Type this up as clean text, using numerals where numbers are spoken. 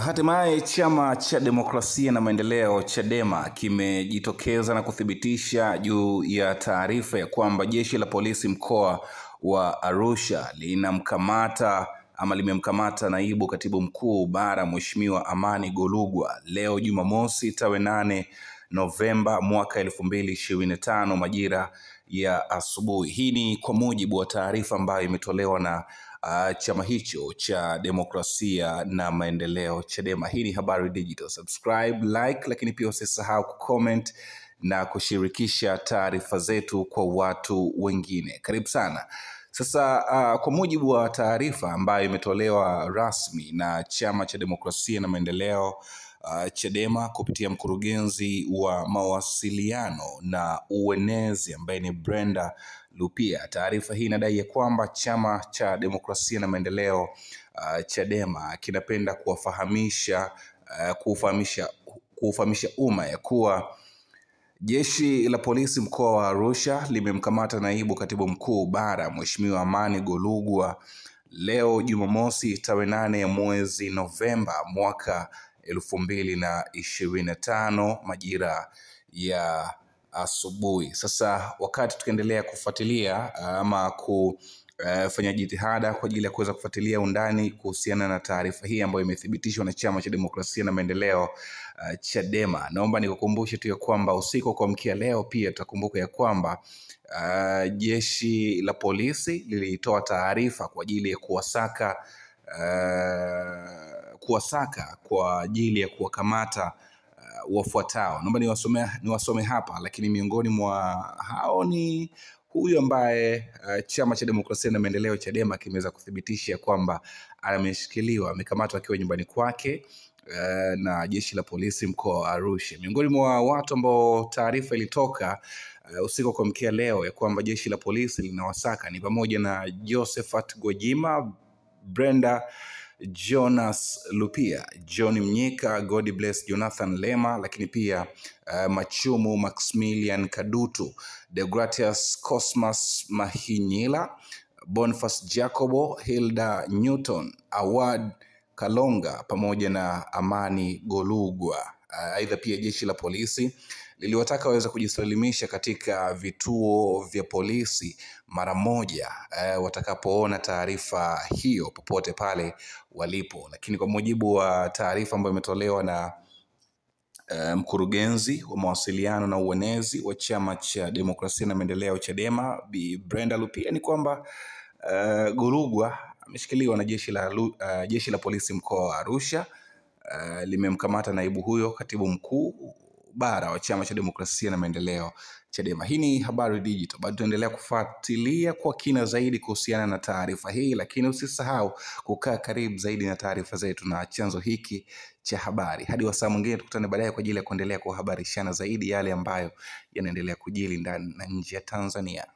Hatimaye chama cha demokrasia na maendeleo Chadema kimejitokeza na kuthibitisha juu ya taarifa ya kwamba jeshi la polisi mkoa wa Arusha limemkamata naibu katibu mkuu bara Mheshimiwa Amani Golugwa leo Jumamosi tarehe 8 Novemba mwaka 2025 majira ya asubuhi. Hii ni kwa mujibu wa taarifa ambayo imetolewa na chama hicho cha demokrasia na maendeleo Chadema. Hii ni Habari Digital. Subscribe, like, lakini pia usisahau kucomment na kushirikisha taarifa zetu kwa watu wengine. Karibu sana. Sasa kwa mujibu wa taarifa ambayo imetolewa rasmi na chama cha demokrasia na maendeleo Chadema kupitia mkurugenzi wa mawasiliano na uenezi ambaye ni Brenda Lupia. Taarifa hii inadai ya kwamba chama cha demokrasia na maendeleo Chadema kinapenda kuufahamisha umma ya kuwa jeshi la polisi mkoa wa Arusha limemkamata naibu katibu mkuu bara Mheshimiwa Amani Golugwa leo Jumamosi tarehe 8 ya mwezi Novemba mwaka 2025 majira ya asubuhi. Sasa wakati tukiendelea kufuatilia ama kufanya jitihada kwa ajili ya kuweza kufuatilia undani kuhusiana na taarifa hii ambayo imethibitishwa na chama cha demokrasia na maendeleo Chadema, naomba nikukumbushe tu ya kwamba usiku kwa mkia leo pia tutakumbuka ya kwamba jeshi la polisi lilitoa taarifa kwa ajili ya kuwasaka kwa ajili ya kuwakamata wafuatao. Naomba niwasome hapa, lakini miongoni mwa hao ni huyu ambaye chama cha demokrasia na maendeleo Chadema kimeweza kuthibitisha kwamba amekamatwa akiwa nyumbani kwake na jeshi la polisi mkoa wa Arusha. Miongoni mwa watu ambao taarifa ilitoka usiku kwa mkia leo ya kwamba jeshi la polisi linawasaka ni pamoja na Josephat Gwajima, Brenda Jonas Lupia, John Mnyika, God Bless Jonathan Lema, lakini pia Machumu Maximilian Kadutu, Deogratias Cosmas Mahinyila, Boniface Jacobo, Hilda Newton, Awad Kalonga pamoja na Amani Golugwa. Aidha pia jeshi la polisi liliwataka waweze kujisalimisha katika vituo vya polisi mara moja watakapoona taarifa hiyo popote pale walipo. Lakini kwa mujibu wa taarifa ambayo imetolewa na mkurugenzi wa mawasiliano na uenezi wa chama cha demokrasia na maendeleo Chadema Bi Brenda Lupia ni kwamba Golugwa ameshikiliwa na jeshi la polisi mkoa wa Arusha. Limemkamata naibu huyo katibu mkuu bara wa chama cha demokrasia na maendeleo Chadema. Hii ni Habari Digital. Bado tuendelea kufuatilia kwa kina zaidi kuhusiana na taarifa hii, lakini usisahau kukaa karibu zaidi na taarifa zetu na chanzo hiki cha habari. Hadi wasaa mwingine tukutane baadaye kwa ajili ya kuendelea kuhabarishana zaidi yale ambayo yanaendelea kujili ndani na nje ya Tanzania.